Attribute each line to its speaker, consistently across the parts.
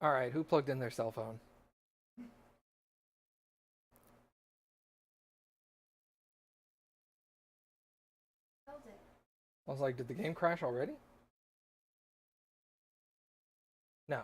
Speaker 1: Alright, who plugged in their cell phone? I was like, did the game crash already? No.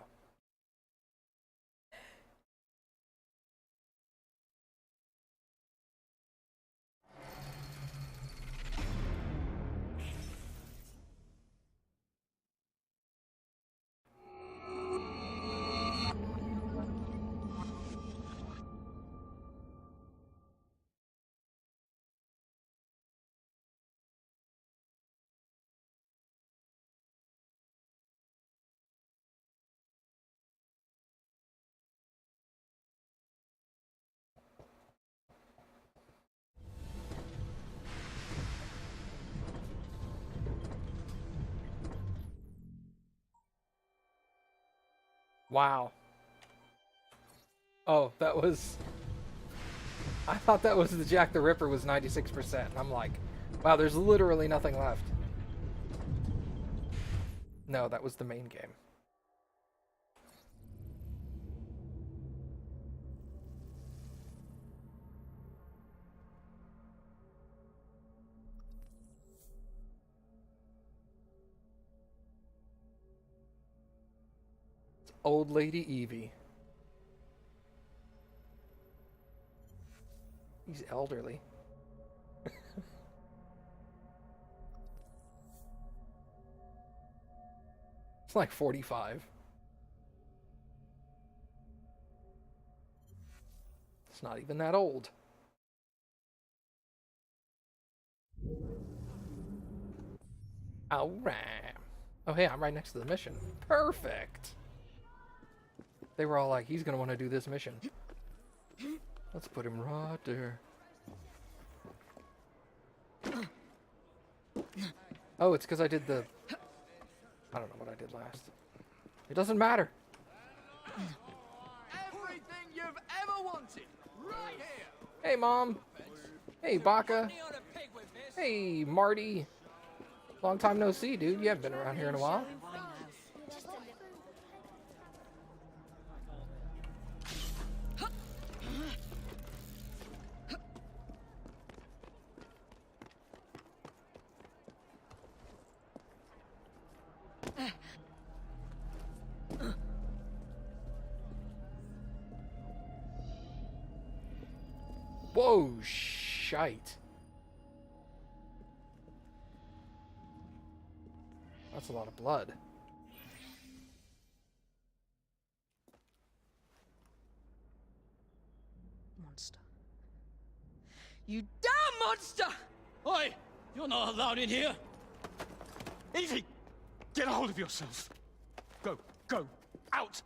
Speaker 1: Wow. Oh, that was... I thought that was the Jack the Ripper was 96%. I'm like, wow, there's literally nothing left. No, that was the main game. It's Old Lady Evie. He's elderly. It's like 45. It's not even that old. Alright. Oh, hey, I'm right next to the mission. Perfect. They were all like, he's gonna want to do this mission. Let's put him right there. Oh, it's because I did the... I don't know what I did last. It doesn't matter.
Speaker 2: Everything you've ever wanted, right here.
Speaker 1: Hey, Mom. Hey, Baka. Hey, Marty. Long time no see, dude. You haven't been around here in a while. Whoa, shite. That's a lot of blood.
Speaker 3: Monster. You damn monster!
Speaker 2: Oi! You're not allowed in here. Evie! Get a hold of yourself. Go, out!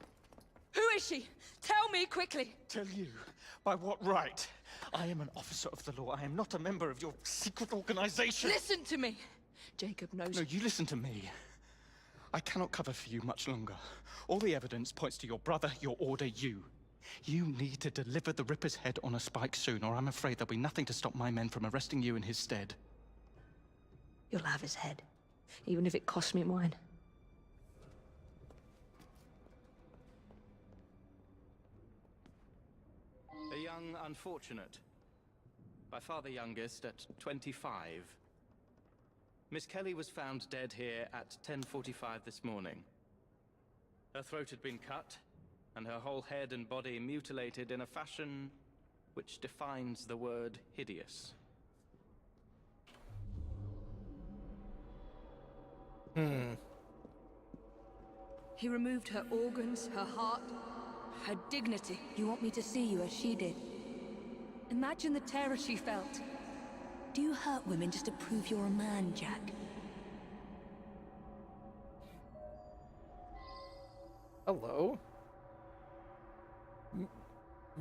Speaker 3: Who is she? Tell me quickly.
Speaker 2: Tell you, by what right? I am an officer of the law. I am not a member of your secret organization.
Speaker 3: Listen to me. Jacob knows.
Speaker 2: No, you listen to me. I cannot cover for you much longer. All the evidence points to your brother, your order, you. You need to deliver the Ripper's head on a spike soon, or I'm afraid there'll be nothing to stop my men from arresting you in his stead.
Speaker 3: You'll have his head, even if it costs me mine.
Speaker 4: A young unfortunate. By far the youngest, at 25. Miss Kelly was found dead here at 10:45 this morning. Her throat had been cut, and her whole head and body mutilated in a fashion which defines the word hideous.
Speaker 3: He removed her organs, her heart, her dignity.
Speaker 5: You want me to see you as she did?
Speaker 3: Imagine the terror she felt.
Speaker 5: Do you hurt women just to prove you're a man, Jack?
Speaker 1: Hello?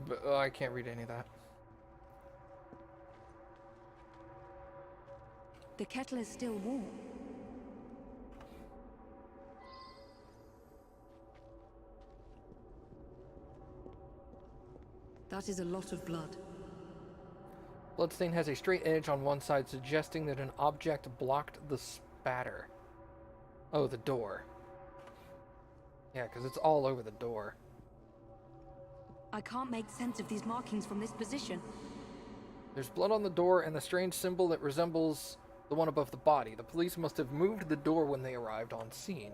Speaker 1: But, I can't read any of that.
Speaker 5: The kettle is still warm.
Speaker 3: That is a lot of blood.
Speaker 1: Bloodstain has a straight edge on one side, suggesting that an object blocked the spatter. Oh, the door. Yeah, Yeah, because it's all over the door.
Speaker 3: I can't make sense of these markings from this position.
Speaker 1: There's blood on the door and the strange symbol that resembles the one above the body. The police must have moved the door when they arrived on scene.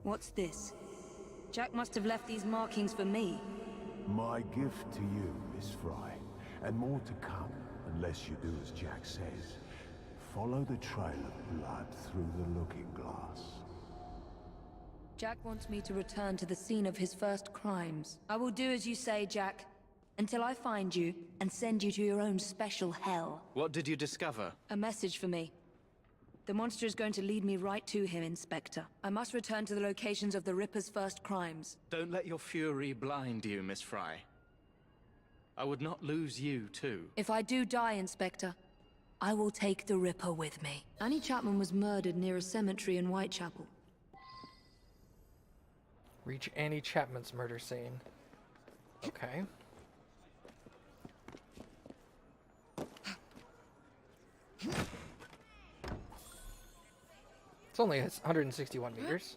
Speaker 3: What's this? Jack must have left these markings for me.
Speaker 6: My gift to you, Miss Fry, and more to come, unless you do as Jack says. Follow the trail of blood through the looking glass.
Speaker 3: Jack wants me to return to the scene of his first crimes. I will do as you say, Jack, until I find you and send you to your own special hell.
Speaker 4: What did you discover?
Speaker 3: A message for me. The monster is going to lead me right to him, Inspector. I must return to the locations of the Ripper's first crimes.
Speaker 4: Don't let your fury blind you, Miss Fry. I would not lose you, too.
Speaker 3: If I do die, Inspector, I will take the Ripper with me. Annie Chapman was murdered near a cemetery in Whitechapel.
Speaker 1: Reach Annie Chapman's murder scene. Okay. It's only 161 meters.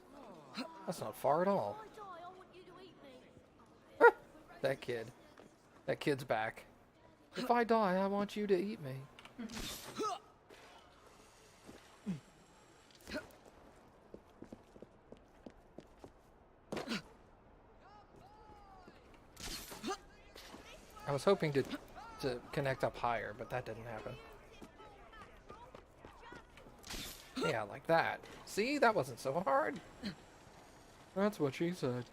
Speaker 1: That's not far at all. That kid. That kid's back. If I die, I want you to eat me. I was hoping to connect up higher, but that didn't happen. Yeah, like that. See? That wasn't so hard. That's what she said.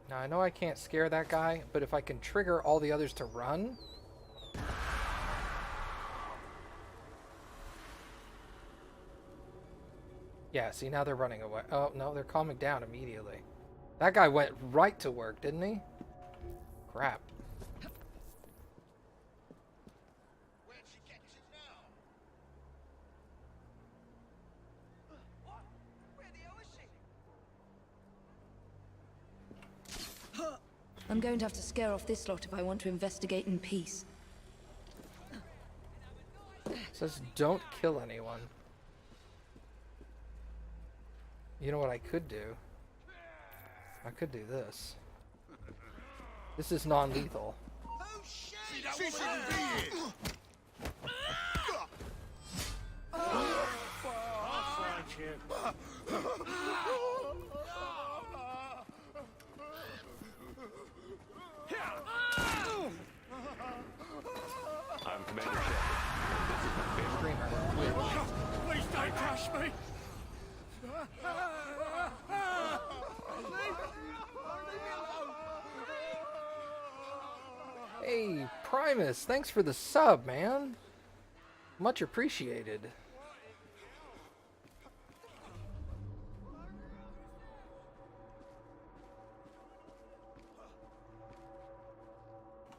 Speaker 1: Now, I know I can't scare that guy, but if I can trigger all the others to run... Yeah, see, now they're running away. Oh, no, they're calming down immediately. That guy went right to work, didn't he? Crap.
Speaker 3: I'm going to have to scare off this lot if I want to investigate in peace.
Speaker 1: It says don't kill anyone. You know what I could do? I could do this. This is non-lethal.
Speaker 7: I'm Commander Shepard. This is my favorite.
Speaker 1: Screamer.
Speaker 8: Please don't crush me!
Speaker 1: Hey, Primus, thanks for the sub, man. Much appreciated.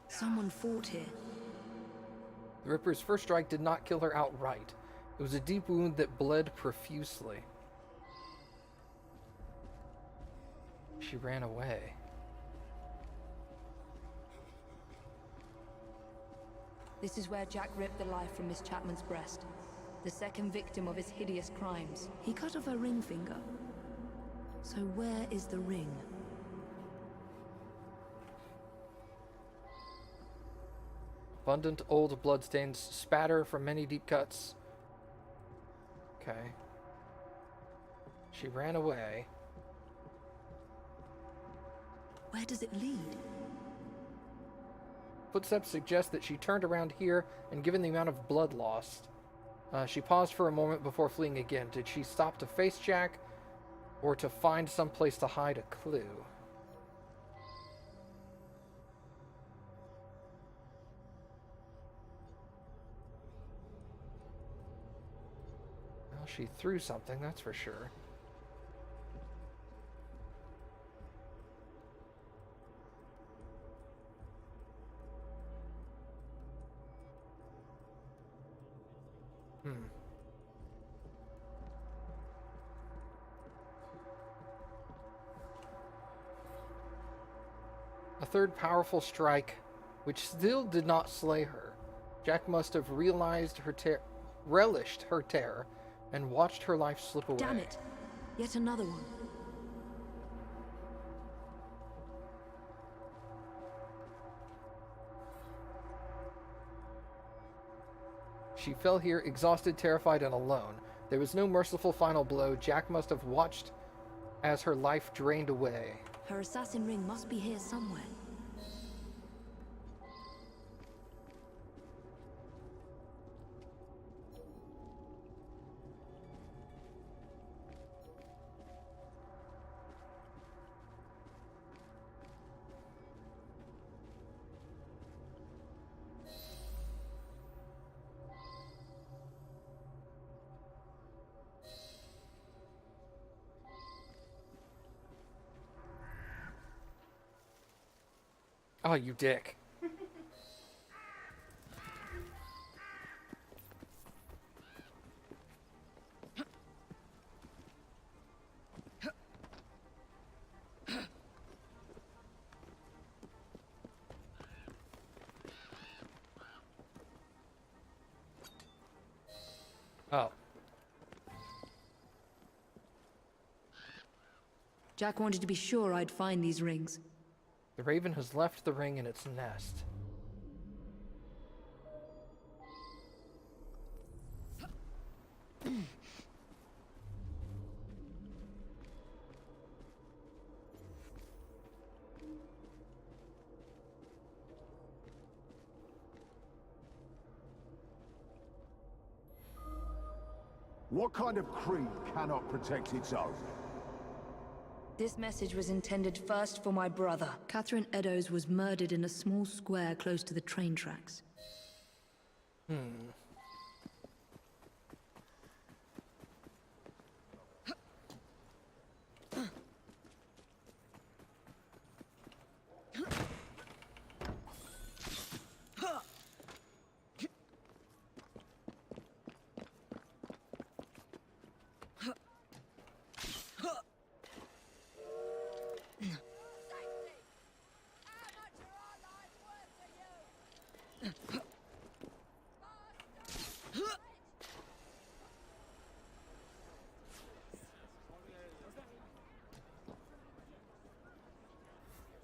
Speaker 3: Someone fought here.
Speaker 1: The Ripper's first strike did not kill her outright. It was a deep wound that bled profusely. She ran away.
Speaker 3: This is where Jack ripped the life from Miss Chapman's breast. The second victim of his hideous crimes. He cut off her ring finger. So where is the ring?
Speaker 1: Abundant old bloodstains spatter from many deep cuts. Okay. She ran away.
Speaker 3: Where does it lead?
Speaker 1: Footsteps suggest that she turned around here, and given the amount of blood lost, she paused for a moment before fleeing again. Did she stop to face Jack, or to find some place to hide a clue? Well, she threw something, that's for sure. A third powerful strike, which still did not slay her. Jack must have realized relished her terror, and watched her life slip away.
Speaker 3: Damn it! Yet another one.
Speaker 1: She fell here, exhausted, terrified, and alone. There was no merciful final blow. Jack must have watched as her life drained away.
Speaker 3: Her assassin ring must be here somewhere.
Speaker 1: Oh, you dick. Oh.
Speaker 3: Jack wanted to be sure I'd find these rings.
Speaker 1: The raven has left the ring in its nest.
Speaker 6: What kind of creed cannot protect its own?
Speaker 3: This message was intended first for my brother. Catherine Eddowes was murdered in a small square close to the train tracks.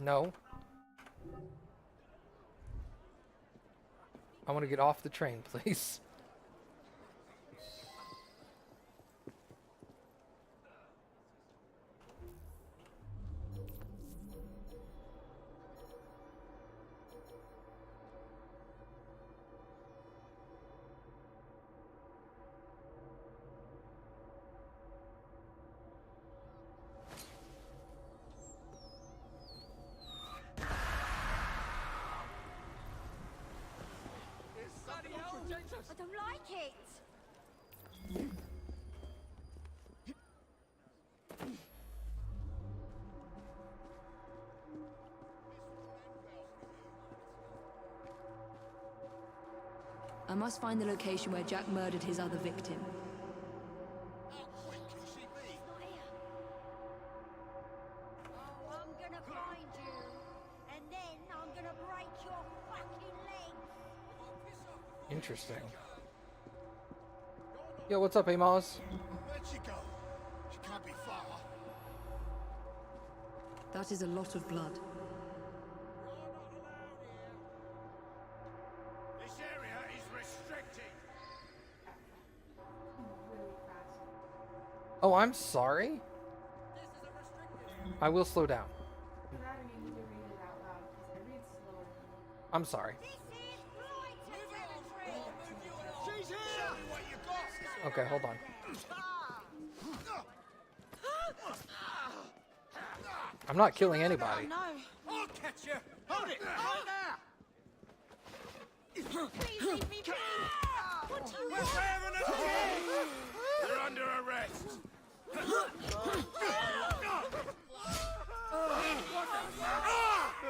Speaker 1: No. I want to get off the train, please.
Speaker 5: I don't like it.
Speaker 3: I must find the location where Jack murdered his other victim.
Speaker 8: How quick can she be?
Speaker 5: Not here. Oh, I'm gonna find you. And then I'm gonna break your fucking legs.
Speaker 1: Interesting. Yo, what's up, Amos?
Speaker 8: Where'd she go? She can't be far.
Speaker 3: That is a lot of blood.
Speaker 8: This area is restricted.
Speaker 1: Oh, I'm sorry. I will slow down. I'm sorry.
Speaker 5: This is blighter territory.
Speaker 8: She's here! Show me what you got!
Speaker 1: Okay, hold on. I'm not killing anybody.
Speaker 8: I'll catch you! Hold it! Hold there!
Speaker 5: Please leave me be. What are you
Speaker 8: We're having a You're under arrest!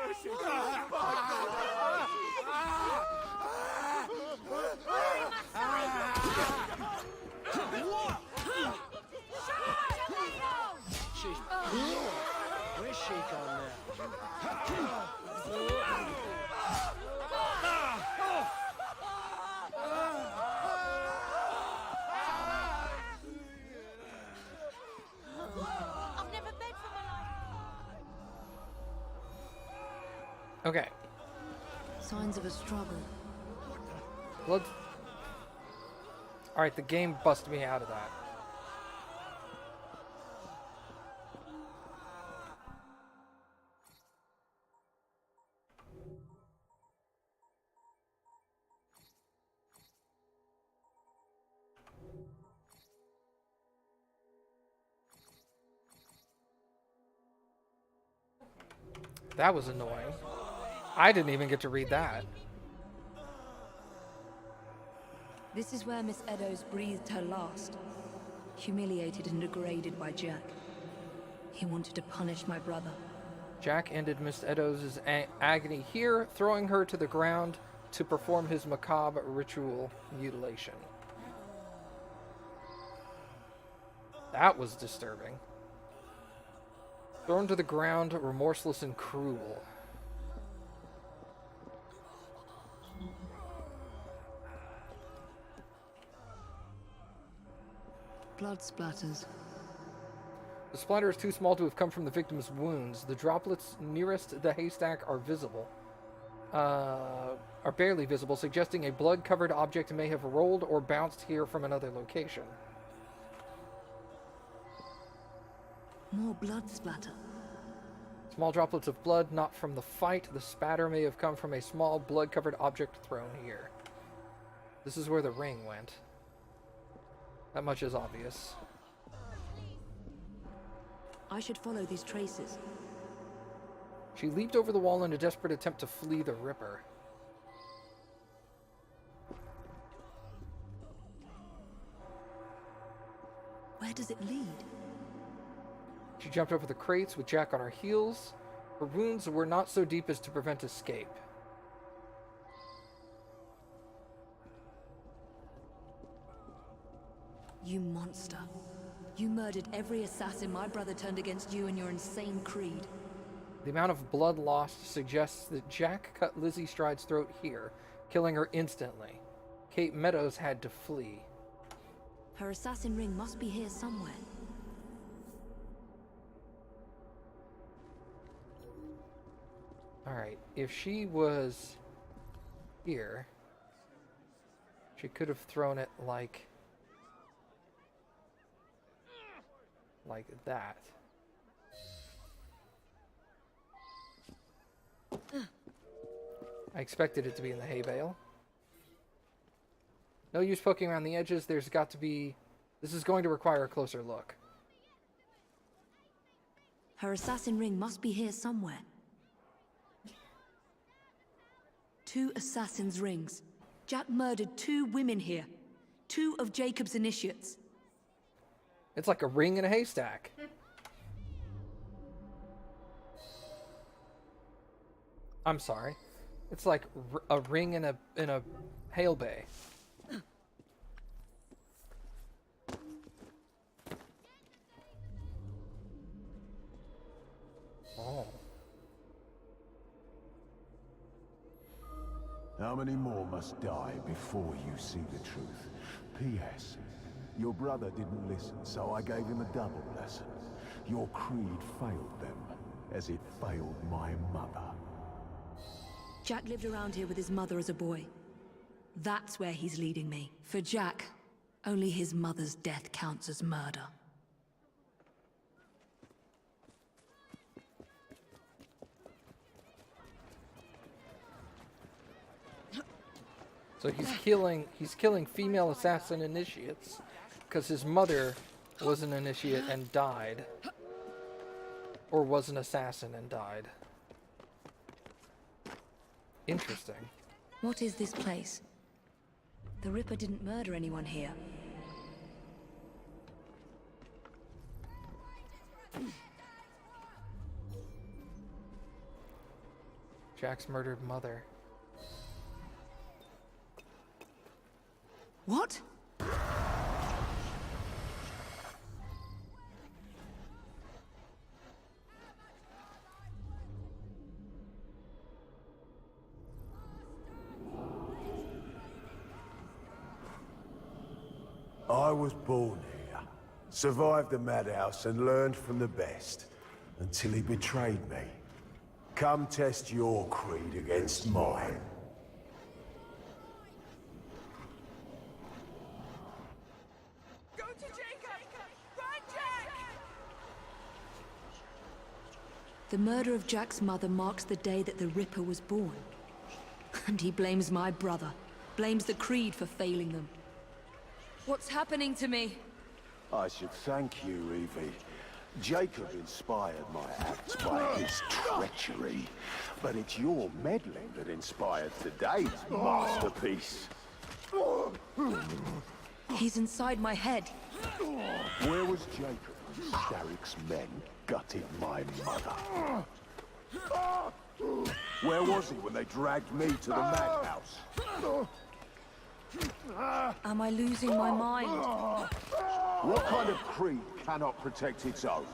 Speaker 9: Where's she gone now?
Speaker 5: I've never been for my life.
Speaker 1: Okay.
Speaker 3: Signs of a struggle.
Speaker 1: Blood. Alright, the game busted me out of that. That was annoying. I didn't even get to read that.
Speaker 3: This is where Miss Eddowes breathed her last. Humiliated and degraded by Jack. He wanted to punish my brother.
Speaker 1: Jack ended Miss Eddowes' agony here, throwing her to the ground to perform his macabre ritual mutilation. That was disturbing. Thrown to the ground, remorseless and cruel.
Speaker 3: Blood splatters.
Speaker 1: The splatter is too small to have come from the victim's wounds. The droplets nearest the haystack are visible. Are barely visible, suggesting a blood-covered object may have rolled or bounced here from another location.
Speaker 3: More blood splatter.
Speaker 1: Small droplets of blood, not from the fight. The spatter may have come from a small blood-covered object thrown here. This is where the ring went. That much is obvious.
Speaker 3: I should follow these traces.
Speaker 1: She leaped over the wall in a desperate attempt to flee the Ripper.
Speaker 3: Where does it lead?
Speaker 1: She jumped over the crates with Jack on her heels. Her wounds were not so deep as to prevent escape.
Speaker 3: You monster. You murdered every assassin my brother turned against you and your insane creed.
Speaker 1: The amount of blood lost suggests that Jack cut Lizzie Stride's throat here, killing her instantly. Kate Meadows had to flee.
Speaker 3: Her assassin ring must be here somewhere.
Speaker 1: Alright, if she was here, she could have thrown it like that. I expected it to be in the hay bale. No use poking around the edges. There's got to be... This is going to require a closer look.
Speaker 3: Her assassin ring must be here somewhere. 2 assassins' rings. Jack murdered 2 women here. 2 of Jacob's initiates.
Speaker 1: It's like a ring in a haystack. I'm sorry. It's like a ring in a hail bay. Oh.
Speaker 6: How many more must die before you see the truth? P.S. Your brother didn't listen, so I gave him a double lesson. Your creed failed them, as it failed my mother.
Speaker 3: Jack lived around here with his mother as a boy. That's where he's leading me. For Jack, only his mother's death counts as murder.
Speaker 1: So he's killing female assassin initiates because his mother was an initiate and died. Or was an assassin and died. Interesting.
Speaker 3: What is this place? The Ripper didn't murder anyone here.
Speaker 1: Jack's murdered mother.
Speaker 3: What?
Speaker 6: I was born here, survived the madhouse and learned from the best, until he betrayed me. Come test your creed against mine.
Speaker 5: Go to Jacob! Run, Jack!
Speaker 3: The murder of Jack's mother marks the day that the Ripper was born. And he blames my brother. Blames the Creed for failing them. What's happening to me?
Speaker 6: I should thank you, Evie. Jacob inspired my acts by his treachery, but it's your meddling that inspired today's masterpiece.
Speaker 3: He's inside my head.
Speaker 6: Where was Jacob when Starrick's men gutted my mother? Where was he when they dragged me to the madhouse?
Speaker 3: Am I losing my mind?
Speaker 6: What kind of creed cannot protect its own?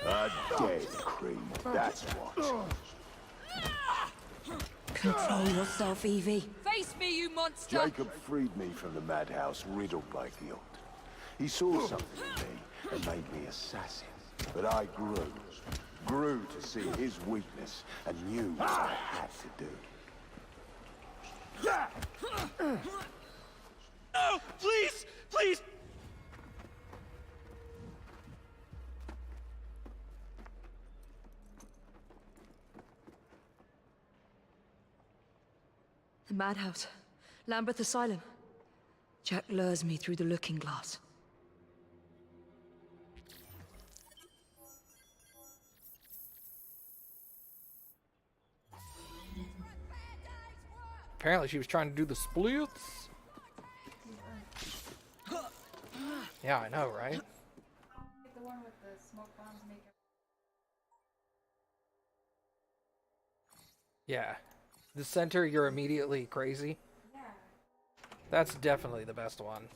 Speaker 6: A dead creed, that's what.
Speaker 3: Control yourself, Evie. Face me, you monster!
Speaker 6: Jacob freed me from the madhouse riddled by guilt. He saw something in me and made me assassin. But I grew to see his weakness and knew what I had to do.
Speaker 2: No! Please! Please!
Speaker 3: The madhouse. Lambeth Asylum. Jack lures me through the looking glass.
Speaker 1: Apparently she was trying to do the splits. Yeah, I know, right?
Speaker 10: The one with the smoke bombs make it.
Speaker 1: Yeah. The center, you're immediately crazy.
Speaker 10: Yeah.
Speaker 1: That's definitely the best one.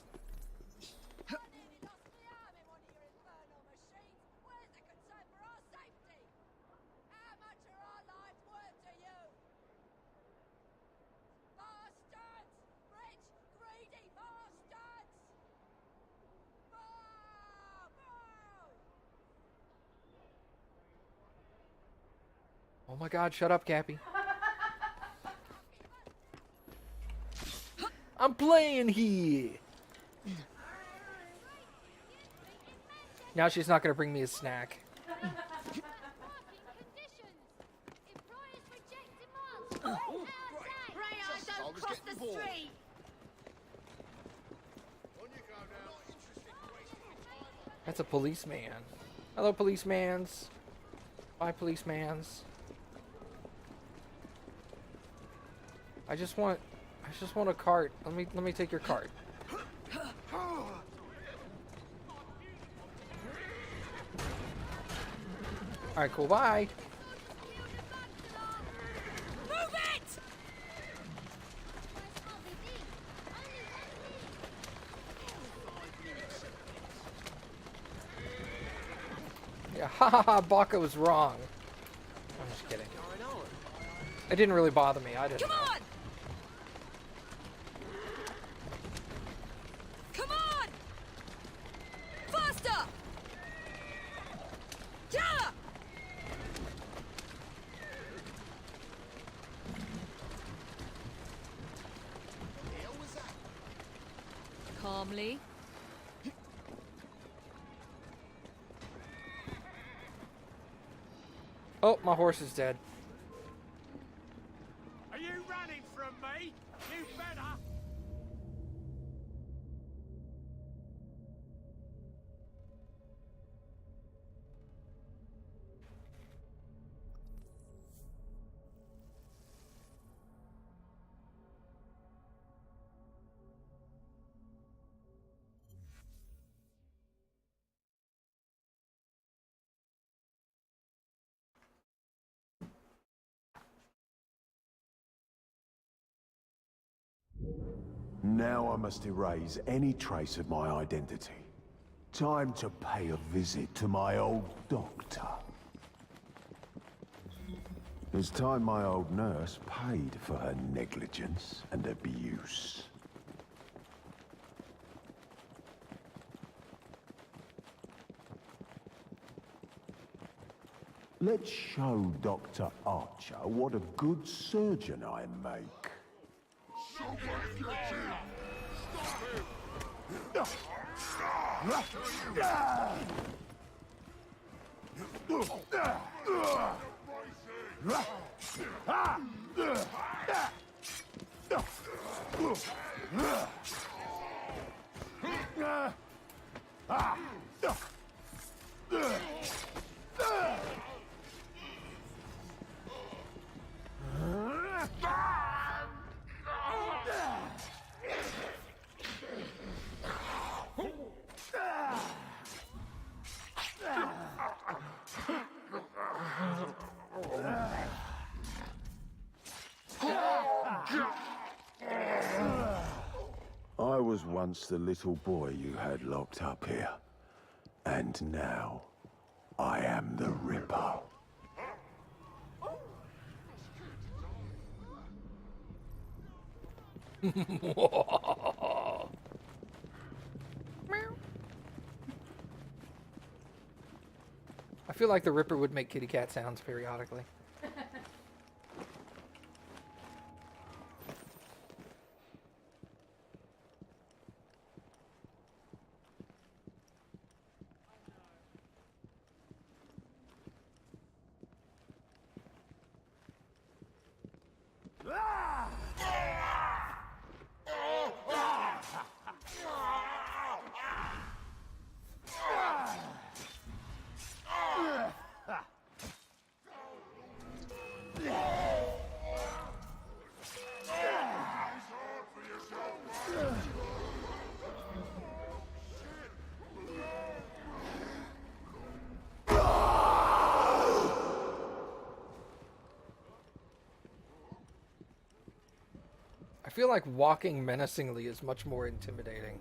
Speaker 1: Oh my god, shut up, Cappy. I'm playing here. Now she's not going to bring me a snack. That's a policeman. Hello, policemans. Bye, policemans. I just want a cart. Let me take your cart. All right, cool. Bye.
Speaker 5: Move it!
Speaker 1: Yeah, ha ha ha. Baka was wrong. I'm just kidding. It didn't really bother me. I didn't know.
Speaker 5: on! Come on! Faster! Yeah!
Speaker 3: Calmly.
Speaker 1: Oh, my horse is dead.
Speaker 8: Are you running me? You better!
Speaker 6: Now I must erase any trace of my identity. Time to pay a visit to my old doctor. It's time my old nurse paid for her negligence and abuse. Let's show Dr. Archer what a good surgeon I make. I was once the little boy you had locked up here. And now, I am the Ripper.
Speaker 1: I feel like the Ripper would make kitty cat sounds periodically. I feel like walking menacingly is much more intimidating.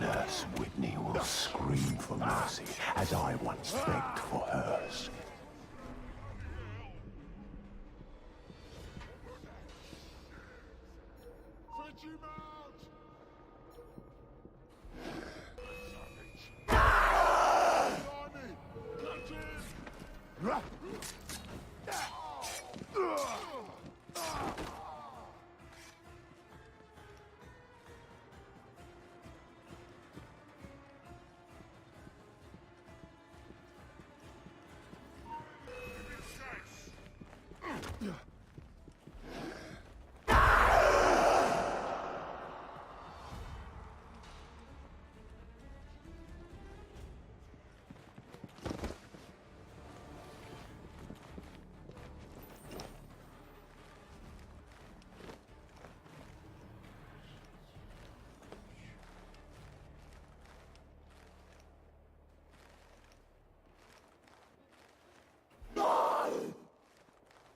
Speaker 6: Nurse Whitney will scream for mercy, as I once begged for hers.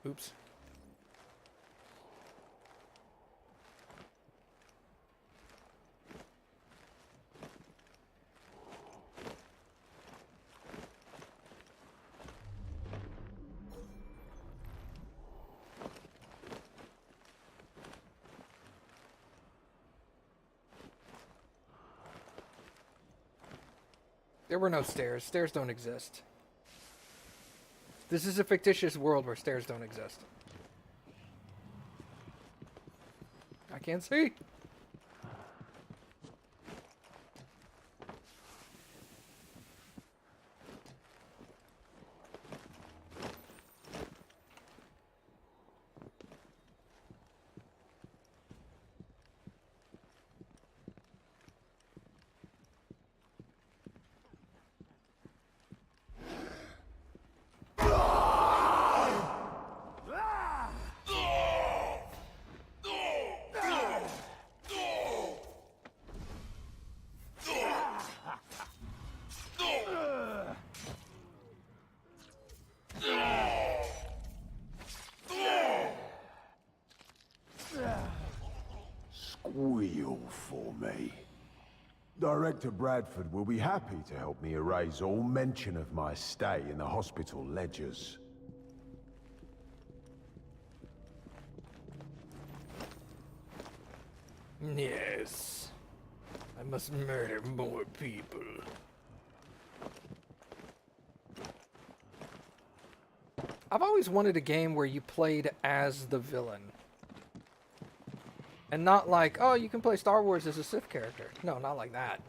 Speaker 6: Oops.
Speaker 1: There were no stairs. Stairs don't exist. This is a fictitious world where stairs don't exist. I can't see.
Speaker 6: Squeal for me. Director Bradford will be happy to help me erase all mention of my stay in the hospital ledgers.
Speaker 1: Yes. I must murder more people. I've always wanted a game where you played as the villain. And not like, oh, you can play Star Wars as a Sith character. No, not like that.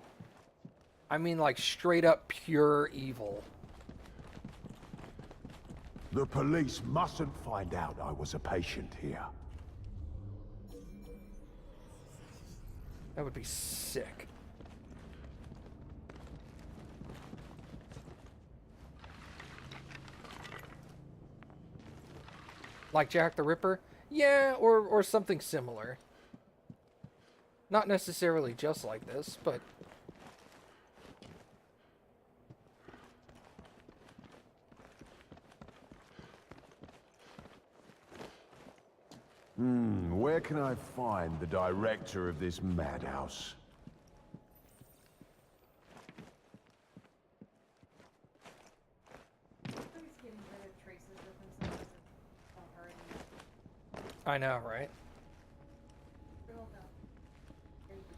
Speaker 1: I mean like straight up pure evil.
Speaker 6: The police mustn't find out I was a patient here.
Speaker 1: That would be sick. Like Jack the Ripper? Yeah, or something similar. Not necessarily just like this, but...
Speaker 6: Where can I find the director of this madhouse?
Speaker 10: Everybody's getting rid of traces of themselves that don't hurt anyone.
Speaker 1: I know, right?
Speaker 10: They're all about very good.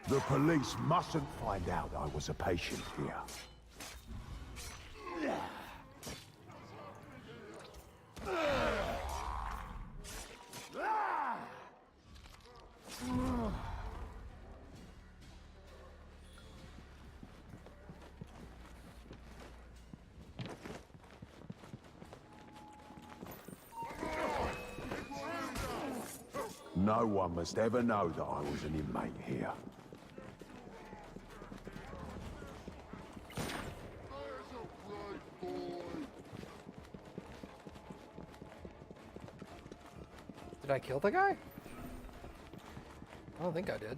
Speaker 6: The police mustn't find out I was a patient here. No one must ever know that I was an inmate here.
Speaker 1: Did I kill the guy? I don't think I did.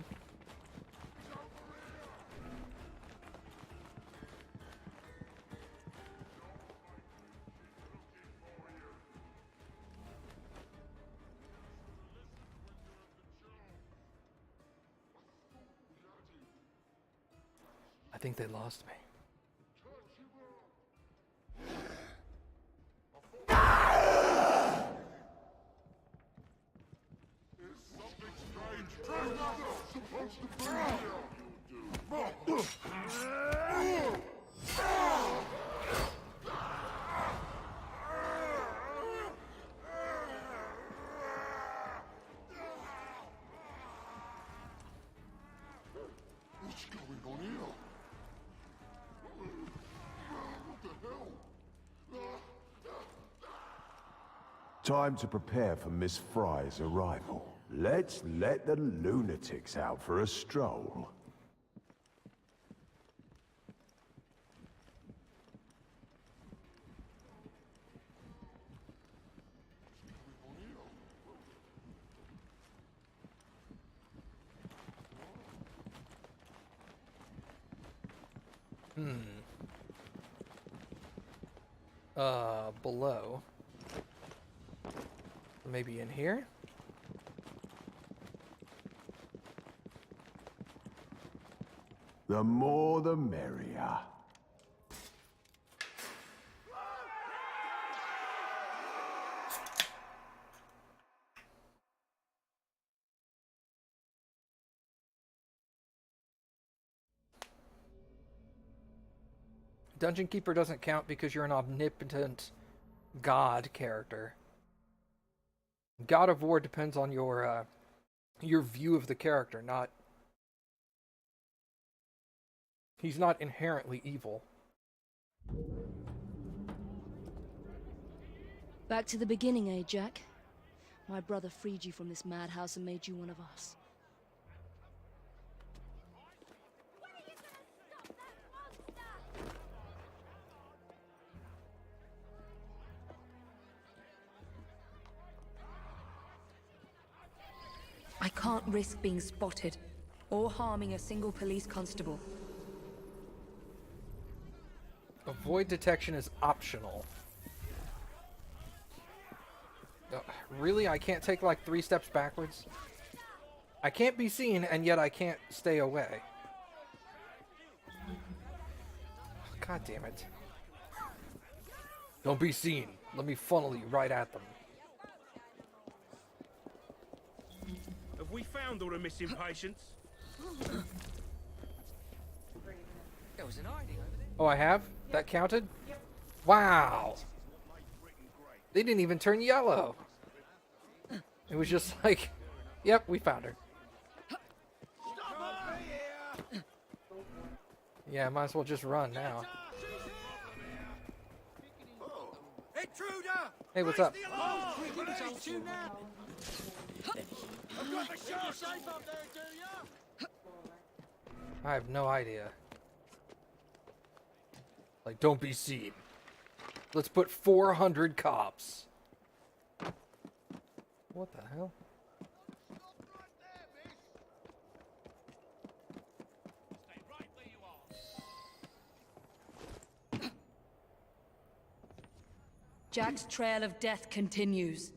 Speaker 1: I think they lost me.
Speaker 8: What's going on here? What the hell?
Speaker 6: Time to prepare for Miss Fry's arrival. Let's let the lunatics out for a stroll.
Speaker 1: Below. Maybe in here?
Speaker 6: The more the merrier.
Speaker 1: Dungeon Keeper doesn't count because you're an omnipotent god character. God of War depends on your view of the character, not... He's not inherently evil.
Speaker 3: Back to the beginning, eh, Jack? My brother freed you from this madhouse and made you one of us. I can't risk being spotted, or harming a single police constable.
Speaker 1: Avoid detection is optional. Really? I can't take like 3 steps backwards? I can't be seen, and yet I can't stay away. God damn it. Don't be seen. Let me funnel you right at them.
Speaker 11: Have we found all the missing patients?
Speaker 9: There was an hiding over there.
Speaker 1: Oh, I have? That counted? Yep. Wow. They didn't even turn yellow. It was just like, yep, we found her. Yeah, might as well just run now.
Speaker 9: Intruder!
Speaker 1: Hey, what's up? I have no idea. Like, don't be seen. Let's put 400 cops. What the hell?
Speaker 3: Jack's trail of death continues.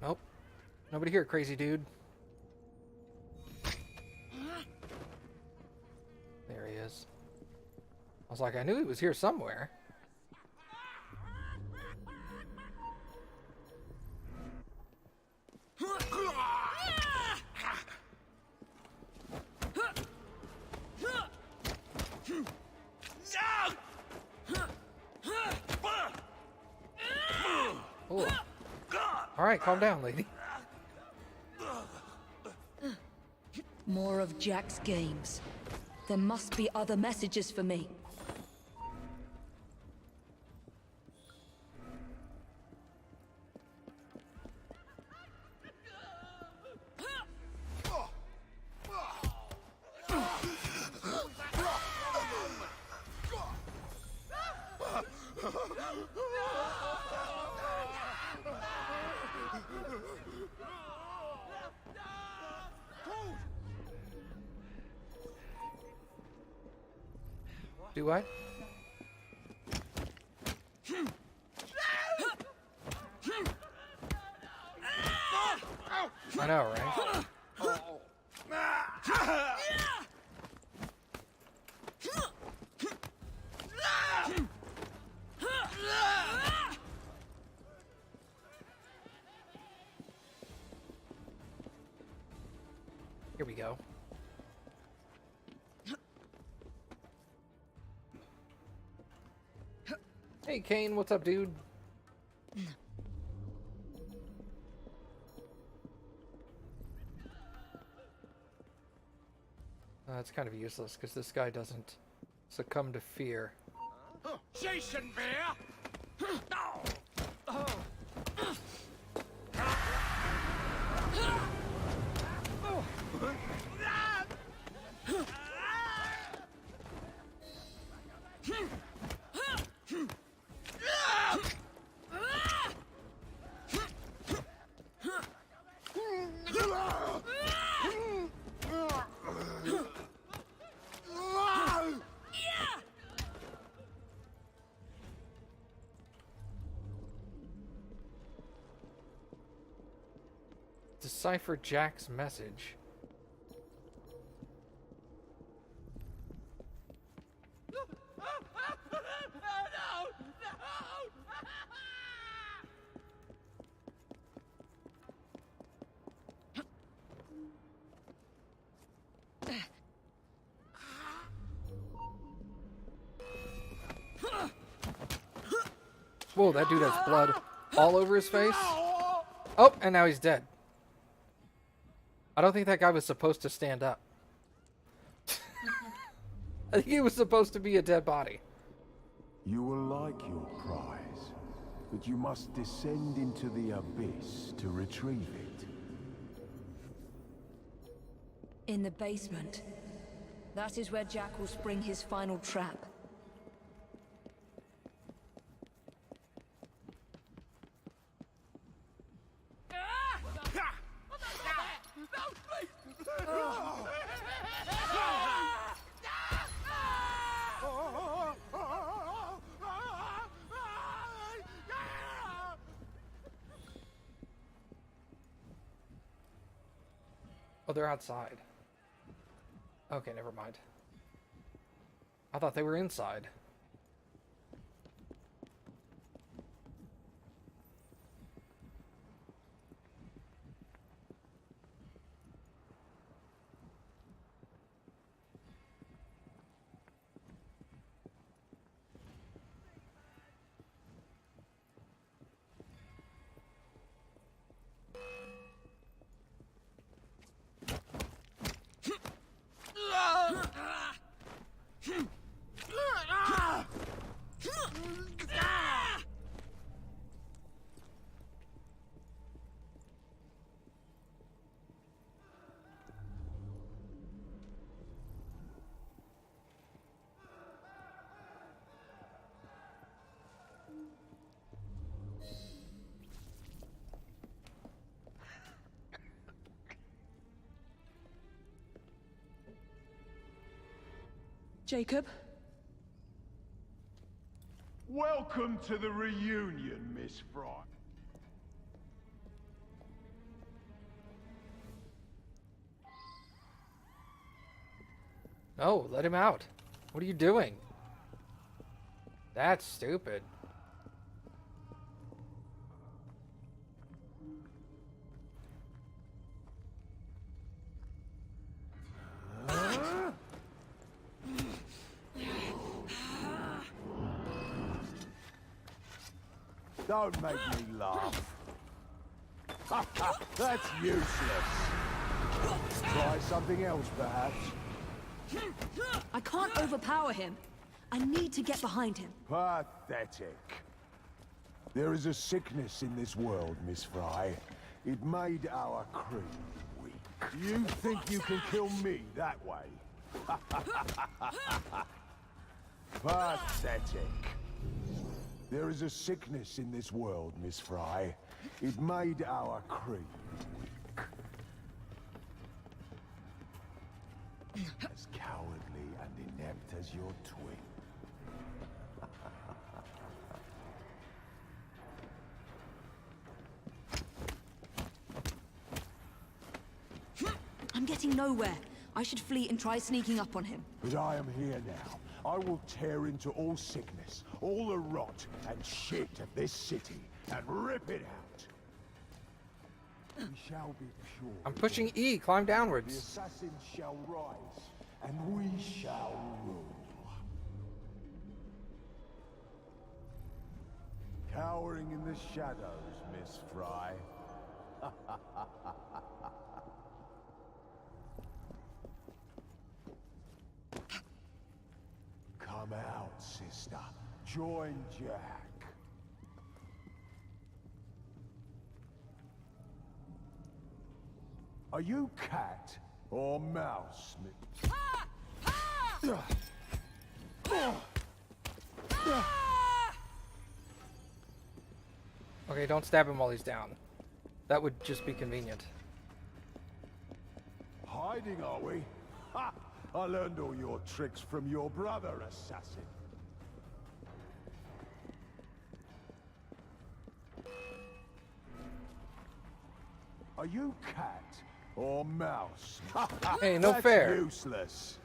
Speaker 1: Nope. Nobody here, crazy dude. There he is. I was like, I knew he was here somewhere. Oh. All right, calm down, lady.
Speaker 3: More of Jack's games. There must be other messages for me.
Speaker 1: Do I? I know, right? Here we go. Hey, Kane, what's up, dude? It's kind of useless because this guy doesn't succumb to fear.
Speaker 11: Jason Bear!
Speaker 1: Decipher Jack's message. Whoa, that dude has blood all over his face. Oh, and now he's dead. I don't think that guy was supposed to stand up. I think he was supposed to be a dead body.
Speaker 6: You will like your prize, but you must descend into the abyss to retrieve it.
Speaker 3: In the basement. That is where Jack will spring his final trap.
Speaker 1: Oh, they're outside. Okay, never mind. I thought they were inside.
Speaker 3: Jacob?
Speaker 6: Welcome to the reunion, Miss Fry.
Speaker 1: No, let him out. What are you doing? That's stupid.
Speaker 6: Don't make me laugh. That's useless. Try something else, perhaps.
Speaker 3: I can't overpower him. I need to get behind him.
Speaker 6: Pathetic. There is a sickness in this world, Miss Fry. It made our crew weak. You think you can kill me that way? Pathetic. There is a sickness in this world, Miss Fry. It made our crew weak. As cowardly and inept as your twin.
Speaker 3: I'm getting nowhere. I should flee and try sneaking up on him.
Speaker 6: But I am here now. I will tear into all sickness, all the rot and shit of this city, and rip it out. We shall be pure.
Speaker 1: I'm pushing E. Climb
Speaker 6: The
Speaker 1: downwards.
Speaker 6: assassins shall rise, and we shall rule. Cowering in the shadows, Miss Fry. Come out, sister. Join Jack. Are you cat or mouse?
Speaker 1: Okay, don't stab him while he's down. That would just be convenient.
Speaker 6: Hiding, are we? Ha! I learned all your tricks from your brother, assassin. Are you cat or mouse?
Speaker 1: Hey, no
Speaker 6: That's
Speaker 1: fair.
Speaker 6: Useless.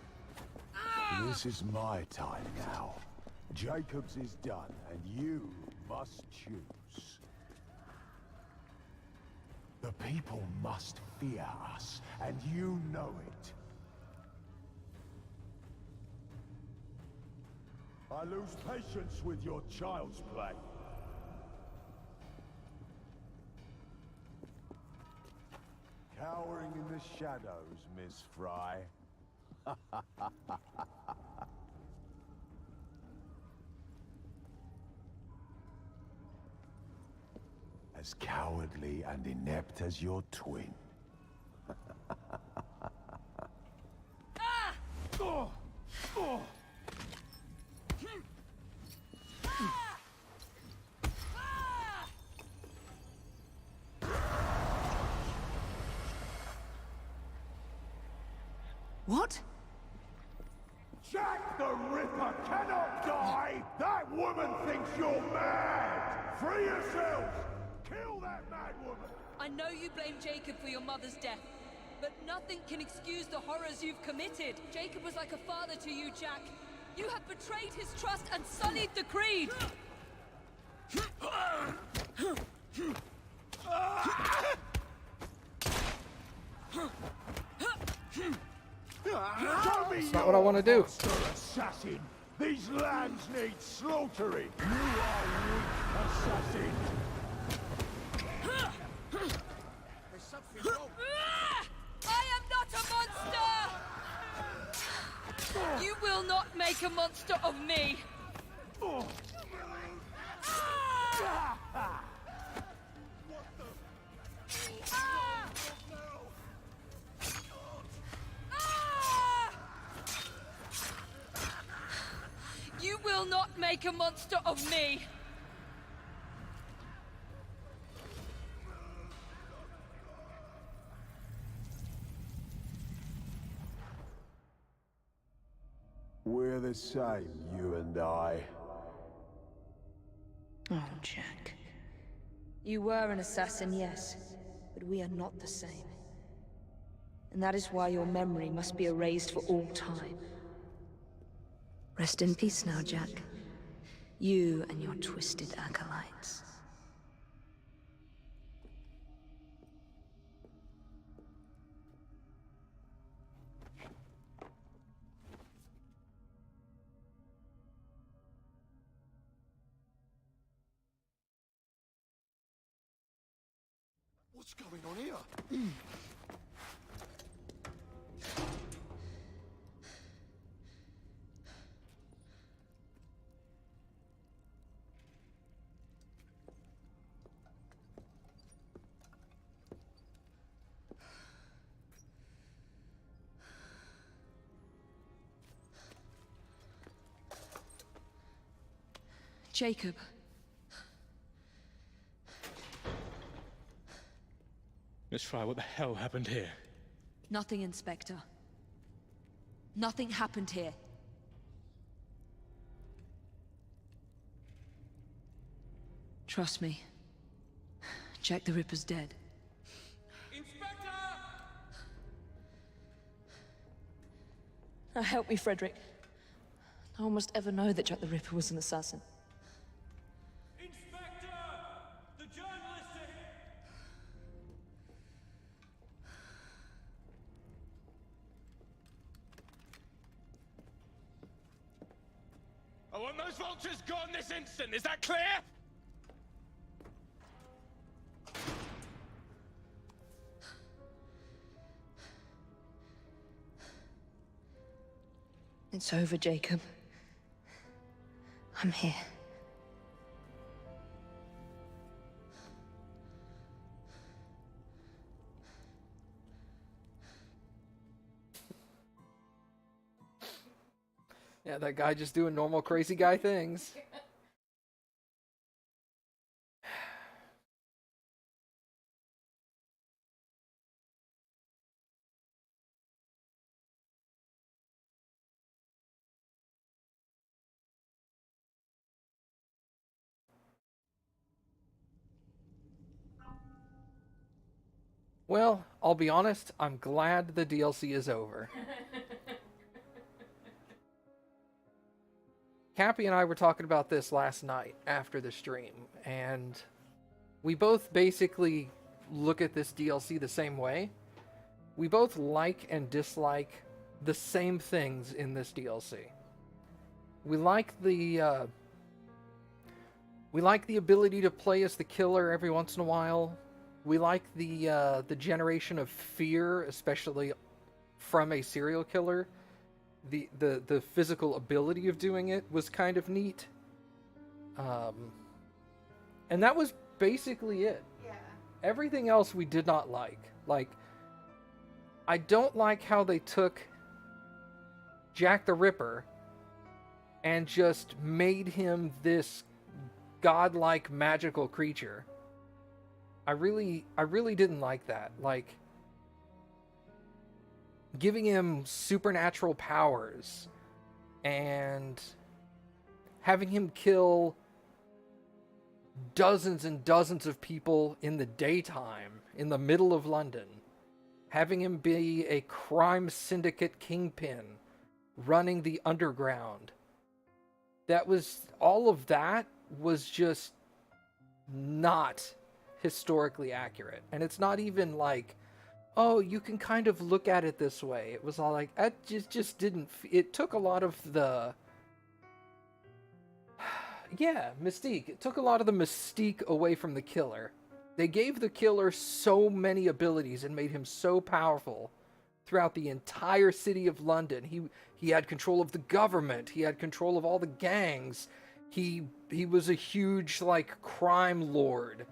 Speaker 6: This is my time now. Jacob's is done, and you must choose. The people must fear us, and you know it. I lose patience with your child's play. Cowering in the shadows, Miss Fry. As cowardly and inept as your twin.
Speaker 3: What?
Speaker 6: Jack the Ripper cannot die! That woman thinks you're mad! Free yourselves! Kill that mad woman!
Speaker 3: I know you blame Jacob for your mother's death, but nothing can excuse the horrors you've committed. Jacob was like a father to you, Jack. You have betrayed his trust and sullied the creed!
Speaker 1: That's not what I want to do.
Speaker 6: Assassin! These lambs need slaughtering! You are weak, assassin!
Speaker 9: There's something wrong.
Speaker 3: I am not a monster! You will not make a monster of me! You will not make a monster of me!
Speaker 6: We're the same, you and I.
Speaker 3: Oh, Jack. You were an assassin, yes, but we are not the same. And that is why your memory must be erased for all time. Rest in peace now, Jack. You and your twisted acolytes.
Speaker 8: What's going on here?
Speaker 3: Jacob.
Speaker 11: Miss Fry, what the hell happened here?
Speaker 3: Nothing, Inspector. Nothing happened here. Trust me. Jack the Ripper's dead.
Speaker 11: Inspector!
Speaker 3: Now help me, Frederick. No one must ever know that Jack the Ripper was an assassin.
Speaker 11: Inspector! The journalists are here! I want those vultures gone this instant, is that clear?
Speaker 3: It's over, Jacob. I'm here.
Speaker 1: Yeah, that guy just doing normal crazy guy things. Well, I'll be honest, I'm glad the DLC is over. Cappy and I were talking about this last night after the stream, and we both basically look at this DLC the same way. We both like and dislike the same things in this DLC. We like the ability to play as the killer every once in a while. We like the generation of fear, especially from a serial killer. The physical ability of doing it was kind of neat. And that was basically it.
Speaker 10: Yeah.
Speaker 1: Everything else we did not like. Like, I don't like how they took Jack the Ripper and just made him this godlike magical creature. I really didn't like that. Like, giving him supernatural powers and having him kill dozens and dozens of people in the daytime in the middle of London, having him be a crime syndicate kingpin running the underground. All of that was just not historically accurate. And it's not even like, oh, you can kind of look at it this way. It was all like, it just didn't, it took a lot of the, yeah, mystique. It took a lot of the mystique away from the killer. They gave the killer so many abilities and made him so powerful throughout the entire city of London. He had control of the government. He had control of all the gangs. He was a huge, like, crime lord.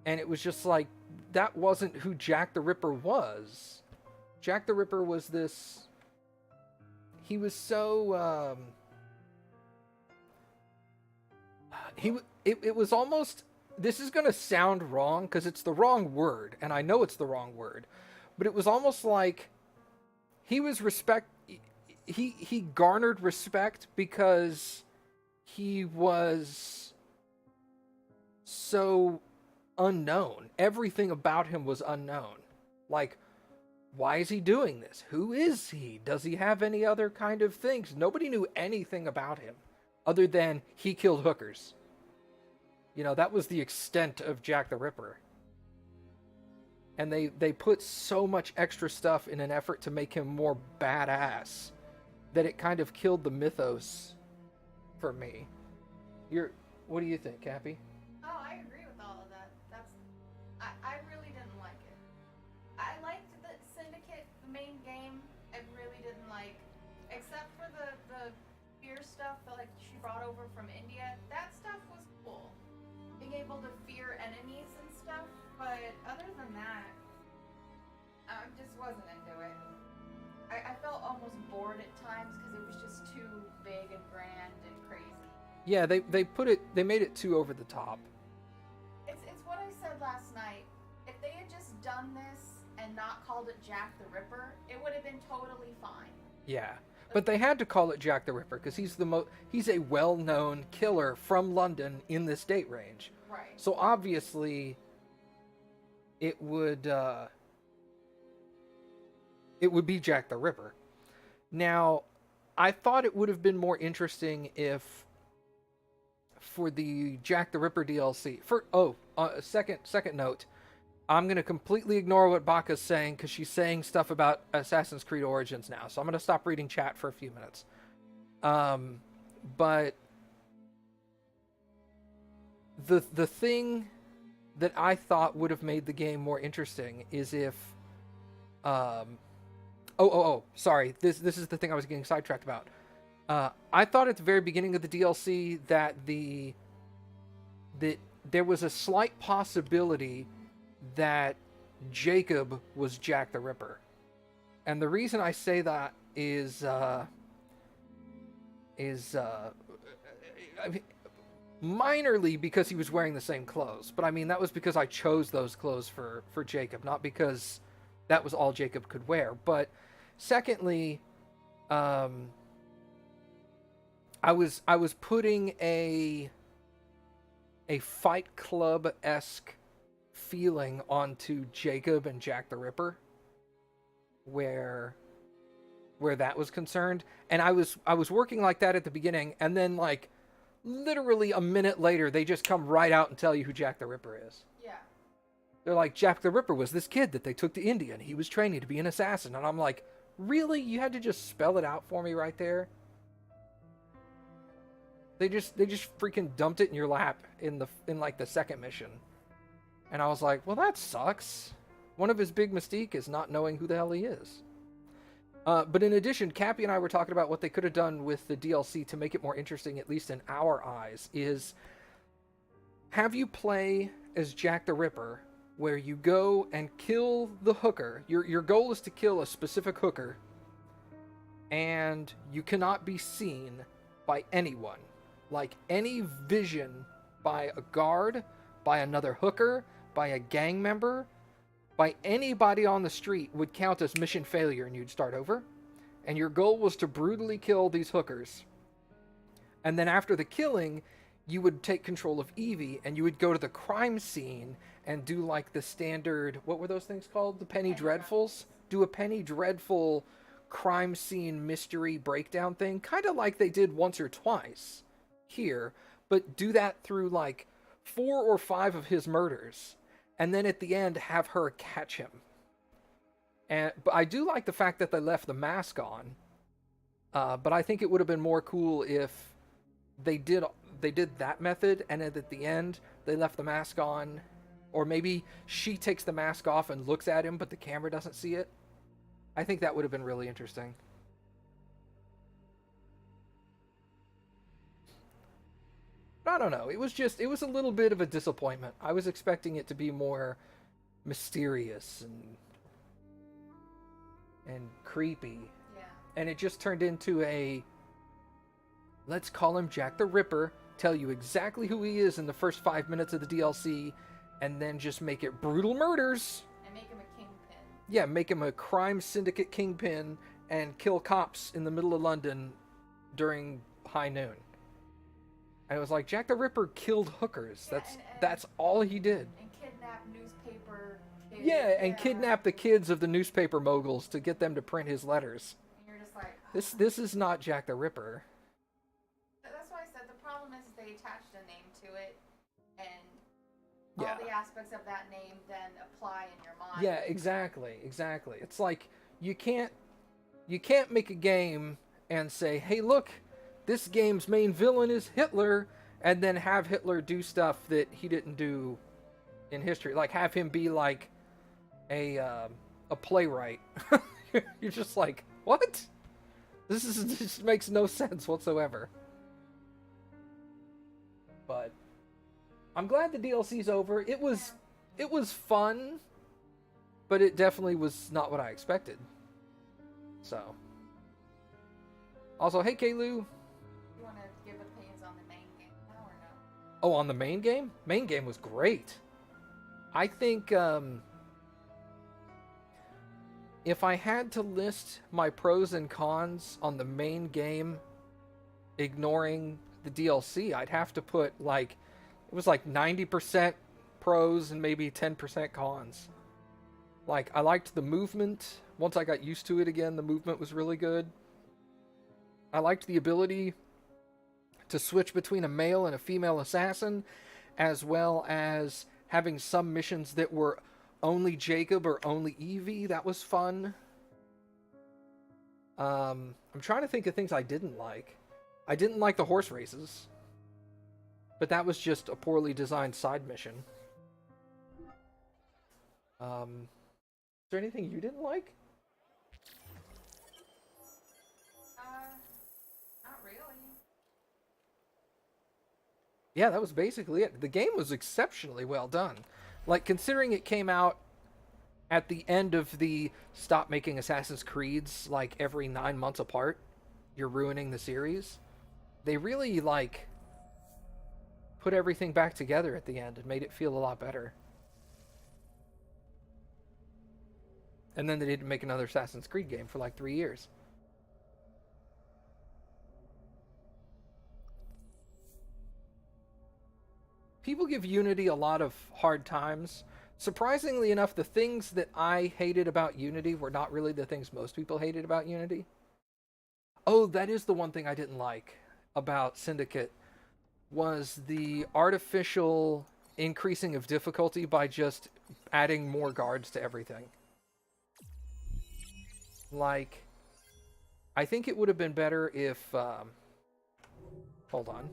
Speaker 1: And it was just like, that wasn't who Jack the Ripper was. Jack the Ripper was this... He was so... It was almost... This is going to sound wrong, because it's the wrong word, and I know it's the wrong word. But it was almost like he was he garnered respect because he was so unknown. Everything about him was unknown. Like, why is he doing this? Who is he? Does he have any other kind of things? Nobody knew anything about him other than he killed hookers. You know, that was the extent of Jack the Ripper. And they put so much extra stuff in an effort to make him more badass that it kind of killed the mythos for me. What do you think, Cappy?
Speaker 10: Oh, I agree with all of that. I really didn't like it. I liked the Syndicate, the main game. I really didn't like, except for the fear stuff that, like, she brought over from India. That stuff was cool. Being able to fear enemies and stuff, but other than that, I just wasn't into it. I felt almost bored at times because it was just too big and grand and crazy.
Speaker 1: Yeah, they made it too over the top.
Speaker 10: It's what I said last night. If they had just done this and not called it Jack the Ripper, it would have been totally fine.
Speaker 1: Yeah, but they had to call it Jack the Ripper because he's a well-known killer from London in this date range.
Speaker 10: Right.
Speaker 1: So obviously, it would be Jack the Ripper. Now, I thought it would have been more interesting if, for the Jack the Ripper DLC, second note, I'm going to completely ignore what Baka's saying because she's saying stuff about Assassin's Creed Origins now. So I'm going to stop reading chat for a few minutes. But the thing that I thought would have made the game more interesting is if... sorry. This is the thing I was getting sidetracked about. I thought at the very beginning of the DLC that there was a slight possibility that Jacob was Jack the Ripper. And the reason I say that is I mean, minorly because he was wearing the same clothes. But I mean, that was because I chose those clothes for Jacob, not because that was all Jacob could wear. But secondly, I was putting a Fight Club-esque feeling onto Jacob and Jack the Ripper, where that was concerned, and I was working like that at the beginning, and then like literally a minute later they just come right out and tell you who Jack the Ripper is.
Speaker 10: Yeah.
Speaker 1: They're like, Jack the Ripper was this kid that they took to India and he was training to be an assassin, and I'm like, really? You had to just spell it out for me right there? They just freaking dumped it in your lap in like the second mission. And I was like, well, that sucks. One of his big mystique is not knowing who the hell he is. But in addition, Cappy and I were talking about what they could have done with the DLC to make it more interesting, at least in our eyes, is have you play as Jack the Ripper, where you go and kill the hooker. Your goal is to kill a specific hooker, and you cannot be seen by anyone. Like, any vision by a guard, by another hooker, by a gang member, by anybody on the street would count as mission failure, and you'd start over. And your goal was to brutally kill these hookers. And then after the killing, you would take control of Evie, and you would go to the crime scene and do like the standard, what were those things called? The Penny Dreadfuls? Do a Penny Dreadful crime scene mystery breakdown thing, kind of like they did once or twice here, but do that through like 4 or 5 of his murders, and then at the end have her catch him. But I do like the fact that they left the mask on, but I think it would have been more cool if they did that method, and then at the end they left the mask on, or maybe she takes the mask off and looks at him but the camera doesn't see it. I think that would have been really interesting. I don't know. It was a little bit of a disappointment. I was expecting it to be more mysterious and creepy.
Speaker 10: Yeah.
Speaker 1: And it just turned into a, let's call him Jack the Ripper, tell you exactly who he is in the first 5 minutes of the DLC, and then just make it brutal murders.
Speaker 10: And make him a kingpin.
Speaker 1: Yeah, make him a crime syndicate kingpin and kill cops in the middle of London during high noon. And it was like, Jack the Ripper killed hookers.
Speaker 10: Yeah,
Speaker 1: that's all he did.
Speaker 10: And kidnap newspaper kids.
Speaker 1: Yeah, and kidnap the kids of the newspaper moguls to get them to print his letters.
Speaker 10: And you're just like,
Speaker 1: This is not Jack the Ripper.
Speaker 10: That's why I said the problem is they attached a name to it, and
Speaker 1: Yeah.
Speaker 10: all the aspects of that name then apply in your mind.
Speaker 1: Yeah, exactly. It's like you can't make a game and say, "Hey, look, this game's main villain is Hitler," and then have Hitler do stuff that he didn't do in history. Like have him be like a playwright. You're just like, what? This just makes no sense whatsoever. But I'm glad the DLC's over. It was fun, but it definitely was not what I expected. So. Also, hey Kaylu.
Speaker 10: You want to give opinions on the main game now or no?
Speaker 1: Oh, on the main game? Main game was great. I think if I had to list my pros and cons on the main game, ignoring the DLC, I'd have to put like, it was like 90% pros and maybe 10% cons. Like, I liked the movement. Once I got used to it again, the movement was really good. I liked the ability to switch between a male and a female assassin, as well as having some missions that were only Jacob or only Evie. That was fun. I'm trying to think of things I didn't like. I didn't like the horse races, but that was just a poorly designed side mission. Is there anything you didn't like?
Speaker 10: Not
Speaker 1: Yeah, that was basically it. The game was exceptionally well done. Like, considering it came out at the end of the stop making Assassin's Creeds like every 9 months apart, you're ruining the series. They really like put everything back together at the end and made it feel a lot better. And then they didn't make another Assassin's Creed game for like 3 years. People give Unity a lot of hard times. Surprisingly enough, the things that I hated about Unity were not really the things most people hated about Unity. Oh, that is the one thing I didn't like about Syndicate, was the artificial increasing of difficulty by just adding more guards to everything. Like, I think it would have been better if, hold on.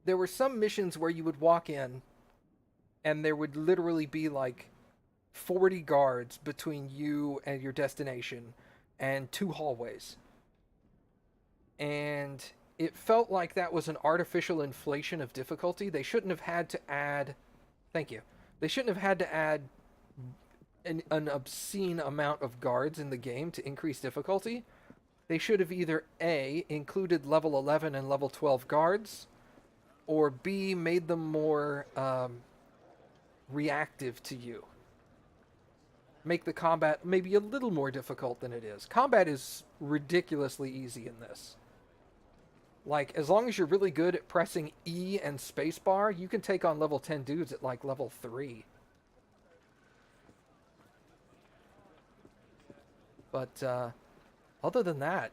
Speaker 1: There were some missions where you would walk in and there would literally be like 40 guards between you and your destination and 2 hallways. And it felt like that was an artificial inflation of difficulty. They shouldn't have had to add... Thank you. They shouldn't have had to add an obscene amount of guards in the game to increase difficulty. They should have either A, included level 11 and level 12 guards, or B, made them more reactive to you. Make the combat maybe a little more difficult than it is. Combat is ridiculously easy in this. Like, as long as you're really good at pressing E and spacebar, you can take on level 10 dudes at like level 3. But other than that,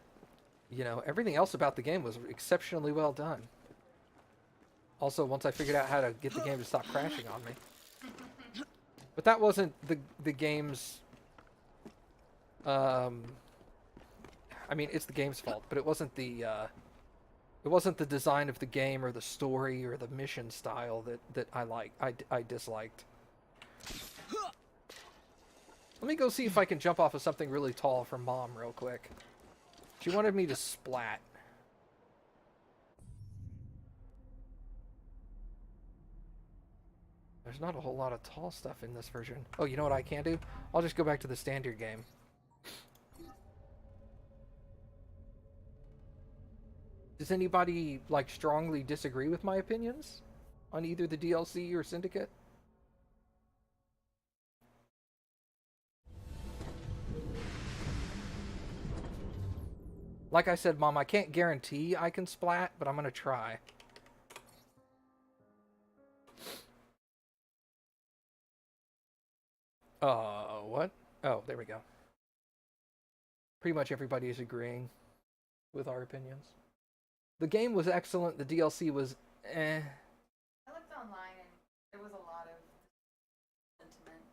Speaker 1: you know, everything else about the game was exceptionally well done. Also, once I figured out how to get the game to stop crashing on me. But that wasn't the game's... I mean, it's the game's fault, but it wasn't the design of the game or the story or the mission style that I disliked. Let me go see if I can jump off of something really tall from Mom real quick. She wanted me to splat. There's not a whole lot of tall stuff in this version. Oh, you know what I can do? I'll just go back to the standard game. Does anybody, like, strongly disagree with my opinions on either the DLC or Syndicate? Like I said, Mom, I can't guarantee I can splat, but I'm gonna try. What? Oh, there we go. Pretty much everybody is agreeing with our opinions. The game was excellent, the DLC was eh.
Speaker 10: I looked online and there was a lot of sentiment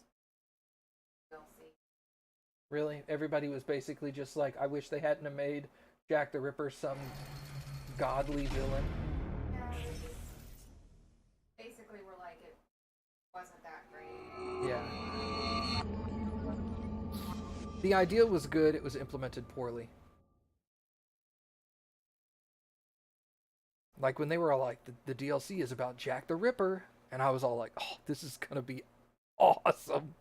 Speaker 10: DLC.
Speaker 1: Really? Everybody was basically just like, I wish they hadn't have made Jack the Ripper some godly villain.
Speaker 10: Yeah, they just basically were like, it wasn't that great.
Speaker 1: Yeah. The idea was good, it was implemented poorly. Like when they were all like, the DLC is about Jack the Ripper, and I was all like, oh, this is gonna be awesome.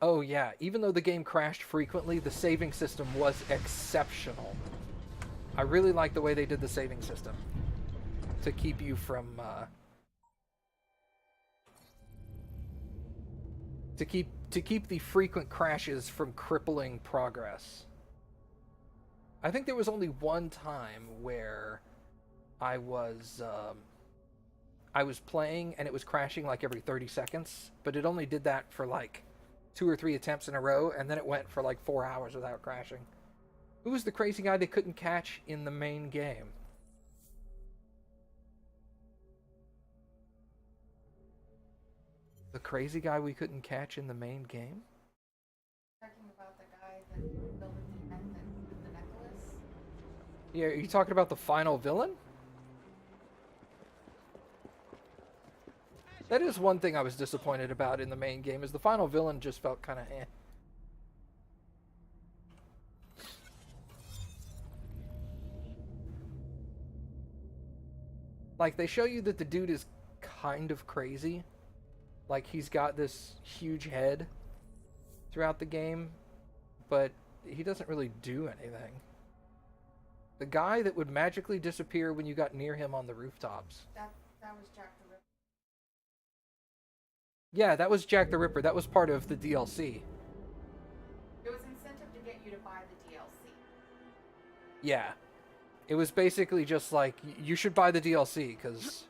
Speaker 1: Oh yeah, even though the game crashed frequently, the saving system was exceptional. I really like the way they did the saving system to keep you from to keep the frequent crashes from crippling progress. I think there was only one time where I was playing and it was crashing like every 30 seconds, but it only did that for like 2 or 3 attempts in a row, and then it went for like 4 hours without crashing. Who was the crazy guy they couldn't catch in the main game? The crazy guy we couldn't catch in the main game?
Speaker 10: Talking about the guy that built the tent with the necklace.
Speaker 1: Yeah, are you talking about the final villain? That is one thing I was disappointed about in the main game, is the final villain just felt kind of eh. Like, they show you that the dude is kind of crazy. Like, he's got this huge head throughout the game, but he doesn't really do anything. The guy that would magically disappear when you got near him on the rooftops.
Speaker 10: That was Jack the Ripper.
Speaker 1: Yeah, that was Jack the Ripper. That was part of the DLC.
Speaker 10: It was incentive to get you to buy the DLC.
Speaker 1: Yeah. It was basically just like, you should buy the DLC, because...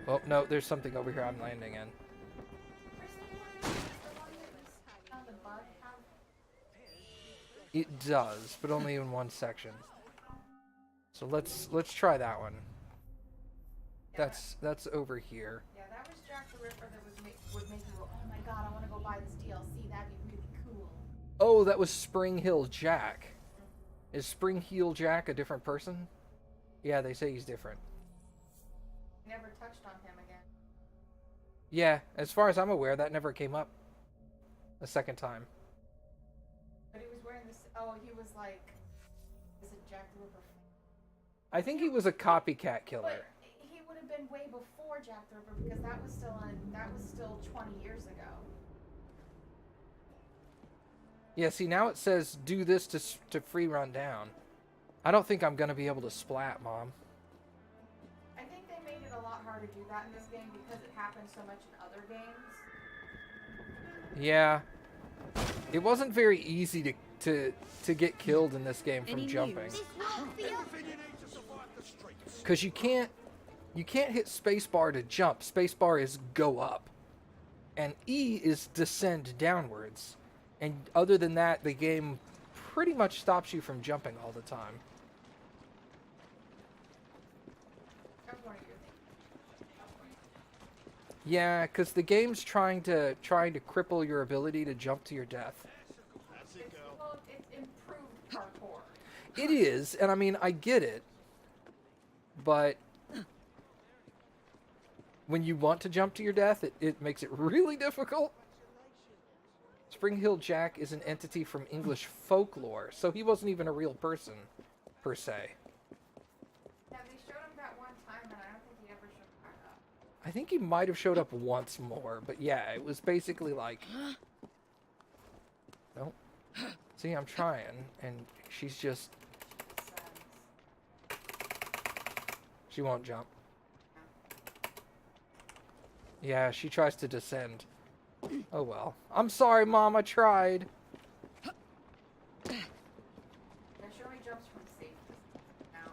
Speaker 1: Oh, no, there's something over here I'm landing in. It does, but only in one section. So let's try that one. That's over here.
Speaker 10: Yeah, that was Jack the Ripper that would make you go, oh my god, I want to go buy this DLC. That'd be really cool.
Speaker 1: Oh, that was Spring Hill Jack. Is Spring Heel Jack a different person? Yeah, they say he's different.
Speaker 10: Never touched on him again.
Speaker 1: Yeah, as far as I'm aware, that never came up a second time.
Speaker 10: But he was wearing this. Oh, he was like, is it Jack the Ripper?
Speaker 1: I think he was a copycat killer.
Speaker 10: But he would have been way before Jack the Ripper because that was still 20 years ago.
Speaker 1: Yeah, see, now it says do this to free run down. I don't think I'm going to be able to splat, Mom.
Speaker 10: I think they made it a lot harder to do that in this game because it happens so much in other games.
Speaker 1: Yeah. It wasn't very easy to get killed in this game from jumping. Because you can't hit spacebar to jump. Spacebar is go up. And E is descend downwards. And other than that, the game pretty much stops you from jumping all the time. Yeah, because the game's trying to cripple your ability to jump to your death.
Speaker 10: It's improved parkour.
Speaker 1: It is, and I mean, I get it. But when you want to jump to your death, it makes it really difficult. Spring Hill Jack is an entity from English folklore, so he wasn't even a real person, per se.
Speaker 10: Yeah, they showed him that one time, and I don't think he ever showed back up.
Speaker 1: I think he might have showed up once more, but yeah, it was basically like... Nope. See, I'm trying, and she's just... She won't jump. Yeah, she tries to descend. Oh well. I'm sorry, Mom, I tried.
Speaker 10: Yeah, she only jumps from safe now.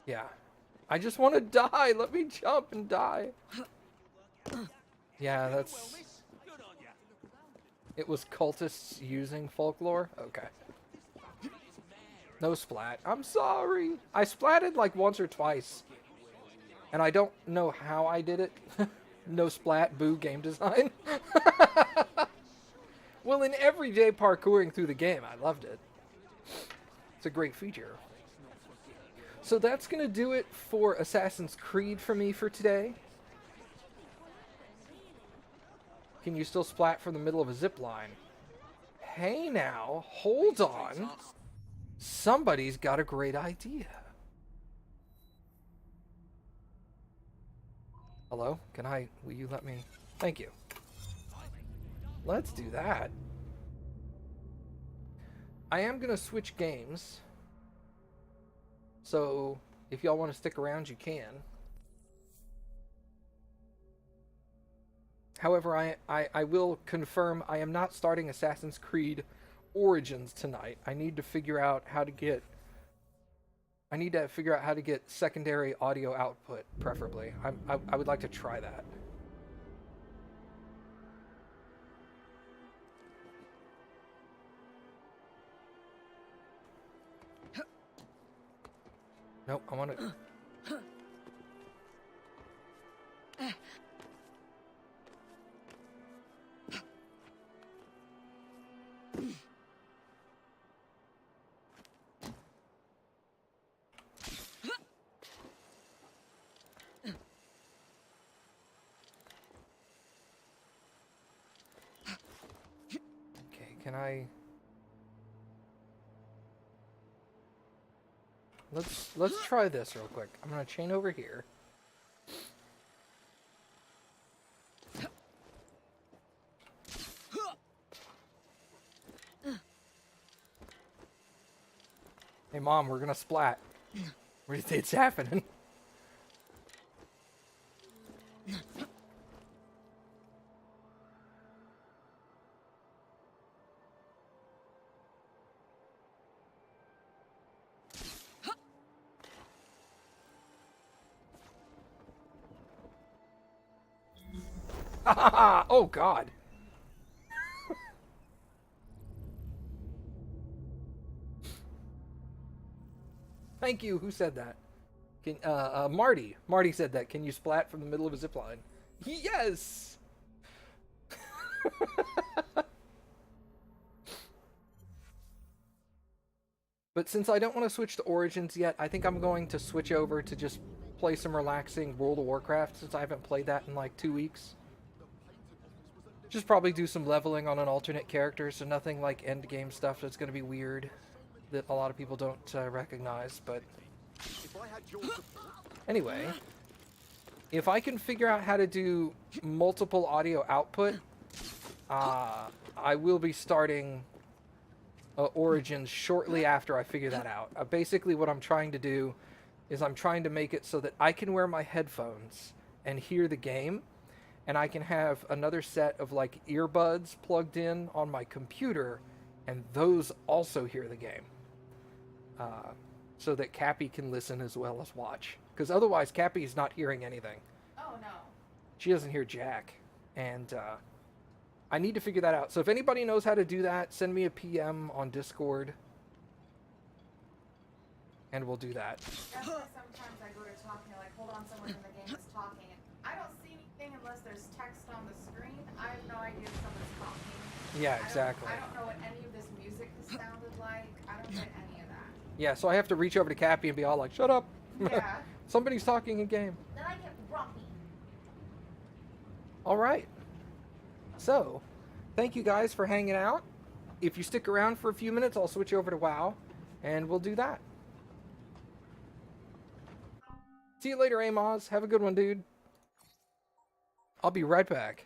Speaker 1: Yeah. I just want to die. Let me jump and die. Yeah, that's... It was cultists using folklore? Okay. No splat. I'm sorry. I splatted like once or twice. And I don't know how I did it. No splat, boo, game design. Well, in everyday parkouring through the game, I loved it. It's a great feature. So that's going to do it for Assassin's Creed for me for today. Can you still splat from the middle of a zip line? Hey now, hold on. Somebody's got a great idea. Hello? Will you let me? Thank you. Let's do that. I am going to switch games. So, if y'all want to stick around, you can. However, I will confirm I am not starting Assassin's Creed Origins tonight. I need to figure out how to get secondary audio output, preferably. I would like to try that. Nope, I want to... Can can I... Let's try this real quick. I'm gonna chain over here. Hey Mom, we're gonna splat. What do you think it's happening? Oh God. Thank you. Who said that? Can Marty. Marty said that. Can you splat from the middle of a zip line? Yes. But since I don't want to switch to Origins yet, I think I'm going to switch over to just play some relaxing World of Warcraft since I haven't played that in like 2 weeks. Just probably do some leveling on an alternate character, so nothing like end game stuff that's going to be weird that a lot of people don't recognize. But anyway, if I can figure out how to do multiple audio output, I will be starting Origins shortly after I figure that out. Basically what I'm trying to do is I'm trying to make it so that I can wear my headphones and hear the game, and I can have another set of like earbuds plugged in on my computer, and those also hear the game. So that Cappy can listen as well as watch. Because otherwise Cappy's not hearing anything.
Speaker 10: Oh no.
Speaker 1: She doesn't hear jack. And I need to figure that out. So if anybody knows how to do that, send me a PM on Discord. And we'll do that.
Speaker 10: That's why sometimes I go to talk and they're like, hold on, someone in the game is talking. I don't see anything unless there's text on the screen. I have no idea if someone's talking.
Speaker 1: Yeah, exactly.
Speaker 10: I don't know what any of this music has sounded like. I don't get any of that.
Speaker 1: Yeah, so I have to reach over to Cappy and be all like, shut up.
Speaker 10: Yeah.
Speaker 1: Somebody's talking in game.
Speaker 10: Then I get grumpy.
Speaker 1: All right. So, thank you guys for hanging out. If you stick around for a few minutes, I'll switch over to WoW, and we'll do that. See you later, Amos. Have a good one, dude. I'll be right back.